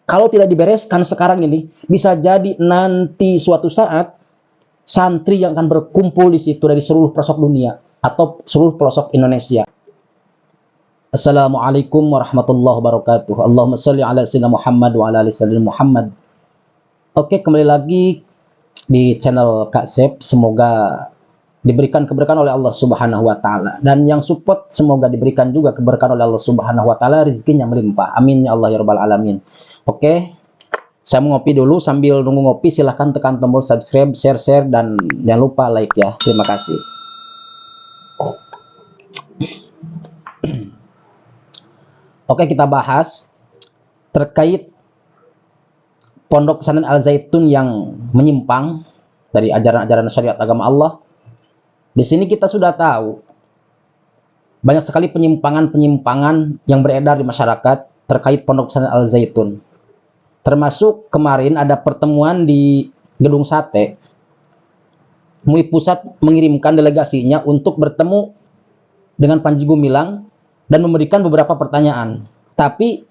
Kalau tidak dibereskan sekarang ini, bisa jadi nanti suatu saat santri yang akan berkumpul di situ dari seluruh pelosok dunia atau seluruh pelosok Indonesia. Assalamualaikum warahmatullahi wabarakatuh. Allahumma sholli ala sayyidina Muhammad wa ala ali sayyidina Muhammad. Oke, kembali lagi di channel Kak Sep. Semoga diberikan keberkahan oleh Allah Subhanahu wa taala, dan yang support semoga diberikan juga keberkahan oleh Allah Subhanahu wa taala, rezekinya melimpah. Amin ya Allah ya rabbal alamin. Oke. Saya mau ngopi dulu, sambil nunggu ngopi silahkan tekan tombol subscribe, share, dan jangan lupa like ya. Terima kasih. Oke, kita bahas terkait Pondok Pesantren Al Zaitun yang menyimpang dari ajaran-ajaran syariat agama Allah. Di sini kita sudah tahu banyak sekali penyimpangan-penyimpangan yang beredar di masyarakat terkait Pondok Pesantren Al Zaitun. Termasuk kemarin ada pertemuan di Gedung Sate. MUI Pusat mengirimkan delegasinya untuk bertemu dengan Panji Gumilang dan memberikan beberapa pertanyaan. Tapi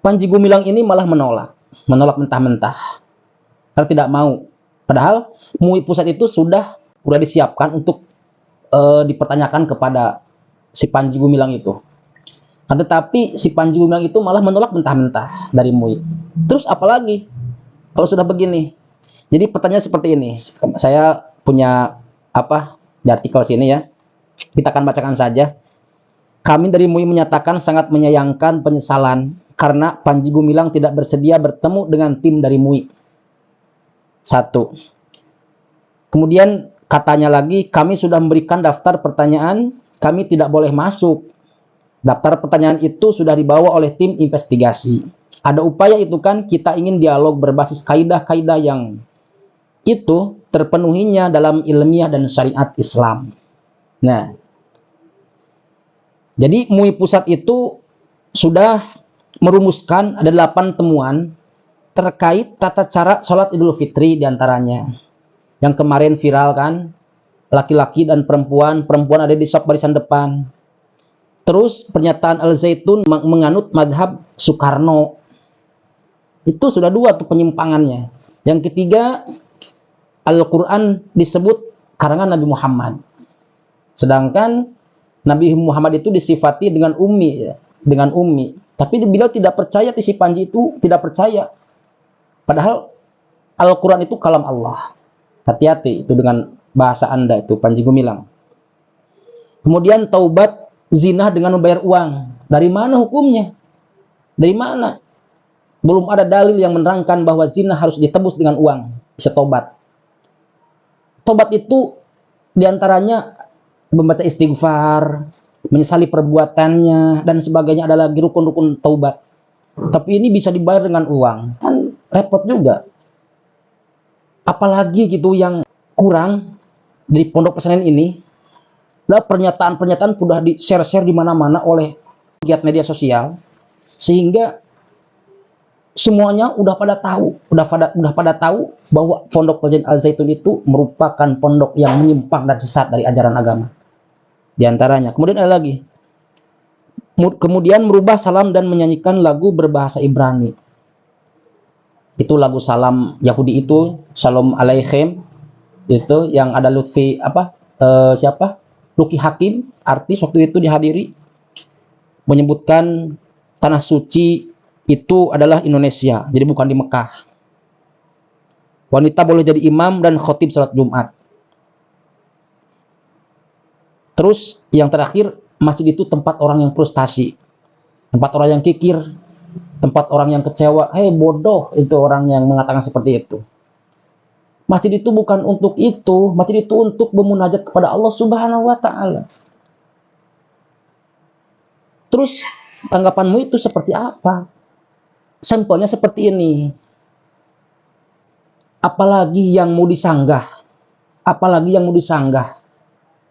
Panji Gumilang ini malah menolak mentah-mentah. Karena tidak mau. Padahal MUI Pusat itu sudah disiapkan untuk dipertanyakan kepada si Panji Gumilang itu. Tetapi si Panji Gumilang itu malah menolak mentah-mentah dari MUI. Terus apalagi kalau sudah begini? Jadi pertanyaan seperti ini. Saya punya di artikel sini ya. Kita akan bacakan saja. Kami dari MUI menyatakan sangat menyayangkan penyesalan karena Panji Gumilang tidak bersedia bertemu dengan tim dari MUI. 1. Kemudian katanya lagi, kami sudah memberikan daftar pertanyaan, kami tidak boleh masuk. Daftar pertanyaan itu sudah dibawa oleh tim investigasi. Ada upaya itu kan, kita ingin dialog berbasis kaidah-kaidah yang itu terpenuhinya dalam ilmiah dan syariat Islam. Nah, jadi MUI Pusat itu sudah merumuskan ada 8 temuan terkait tata cara sholat Idul Fitri diantaranya. Yang kemarin viral kan, laki-laki dan perempuan ada di saf barisan depan. Terus pernyataan Al Zaitun menganut madhab Soekarno. Itu sudah 2 tuh penyimpangannya. Yang ketiga, Al-Quran disebut karangan Nabi Muhammad. Sedangkan Nabi Muhammad itu disifati dengan ummi, Tapi beliau tidak percaya, si Panji itu tidak percaya. Padahal Al-Quran itu kalam Allah. Hati-hati itu dengan bahasa Anda itu, Panji Gumilang. Kemudian taubat zina dengan membayar uang. Dari mana hukumnya? Dari mana? Belum ada dalil yang menerangkan bahwa zina harus ditebus dengan uang. Bisa tobat. Tobat itu diantaranya membaca istighfar, menyesali perbuatannya, dan sebagainya, ada lagi rukun-rukun taubat. Tapi ini bisa dibayar dengan uang. Kan repot juga. Apalagi gitu yang kurang dari pondok pesantren ini, nah, pernyataan-pernyataan sudah di-share di mana-mana oleh pegiat media sosial, sehingga semuanya udah pada tahu bahwa Pondok Pesantren Al Zaitun itu merupakan pondok yang menyimpang dan sesat dari ajaran agama. Di antaranya, kemudian ada lagi, kemudian merubah salam dan menyanyikan lagu berbahasa Ibrani. Itu lagu salam Yahudi itu, Shalom Aleichem, itu yang ada Lutfi Luki Hakim, artis waktu itu dihadiri, menyebutkan tanah suci itu adalah Indonesia, jadi bukan di Mekah. Wanita boleh jadi imam dan khotib salat Jumat. Terus yang terakhir, masjid itu tempat orang yang frustasi, tempat orang yang kikir, tempat orang yang kecewa. Hei bodoh, itu orang yang mengatakan seperti itu. Masjid itu bukan untuk itu. Masjid itu untuk bermunajat kepada Allah Subhanahu wa taala. Terus tanggapanmu itu seperti apa? Sampelnya seperti ini. Apalagi yang mau disanggah?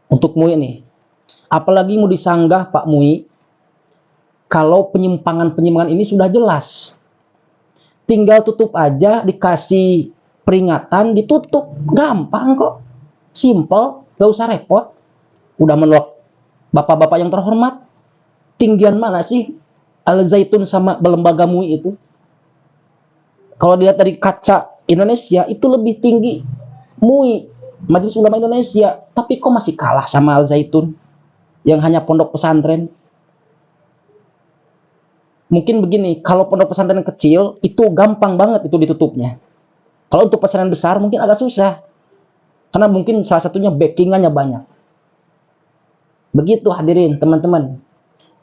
Untuk MUI ini. Apalagi mau disanggah Pak MUI, kalau penyimpangan-penyimpangan ini sudah jelas. Tinggal tutup aja, dikasih peringatan, ditutup. Gampang kok. Simple, gak usah repot. Udah menolak bapak-bapak yang terhormat. Tinggian mana sih Al Zaitun sama lembaga MUI itu? Kalau dilihat dari kaca Indonesia, itu lebih tinggi MUI, Majelis Ulama Indonesia, tapi kok masih kalah sama Al Zaitun yang hanya pondok pesantren. Mungkin begini, kalau pondok pesantren kecil itu gampang banget itu ditutupnya. Kalau untuk pesantren besar mungkin agak susah, karena mungkin salah satunya backingannya banyak. Begitu hadirin teman-teman.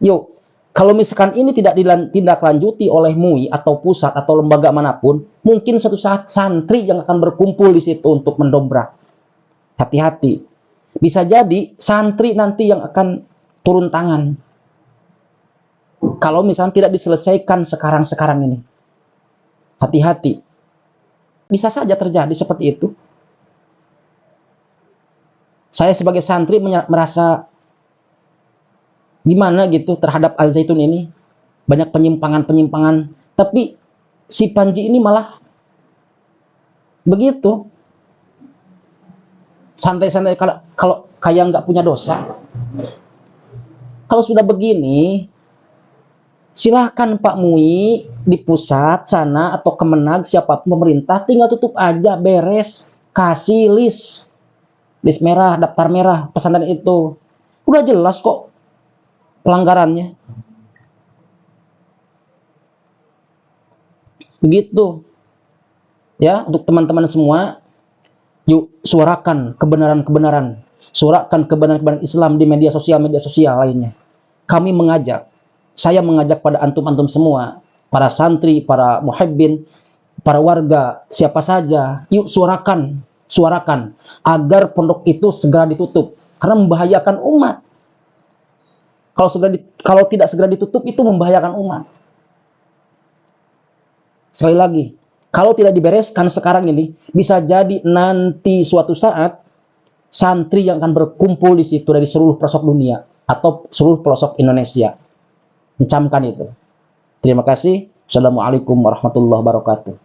Yuk, kalau misalkan ini tidak ditindaklanjuti oleh MUI atau pusat atau lembaga manapun, mungkin suatu saat santri yang akan berkumpul di situ untuk mendobrak. Hati-hati. Bisa jadi santri nanti yang akan turun tangan. Kalau misalnya tidak diselesaikan sekarang-sekarang ini. Hati-hati. Bisa saja terjadi seperti itu. Saya sebagai santri merasa gimana gitu terhadap Al Zaitun ini, banyak penyimpangan-penyimpangan, tapi si Panji ini malah begitu santai-santai, kalau kayak nggak punya dosa. Kalau sudah begini, silahkan Pak MUI di pusat sana atau Kemenag, siapapun pemerintah, tinggal tutup aja, beres, kasih list merah, daftar merah pesantren itu, udah jelas kok pelanggarannya. Begitu. Ya, untuk teman-teman semua, yuk suarakan kebenaran-kebenaran. Suarakan kebenaran-kebenaran Islam di media sosial lainnya. Kami mengajak, saya mengajak pada antum-antum semua, para santri, para muhibbin, para warga, siapa saja, yuk suarakan agar pondok itu segera ditutup karena membahayakan umat. Kalau tidak segera ditutup, itu membahayakan umat. Sekali lagi, kalau tidak dibereskan sekarang ini, bisa jadi nanti suatu saat santri yang akan berkumpul di situ dari seluruh pelosok dunia atau seluruh pelosok Indonesia. Mencamkan itu. Terima kasih. Assalamualaikum warahmatullahi wabarakatuh.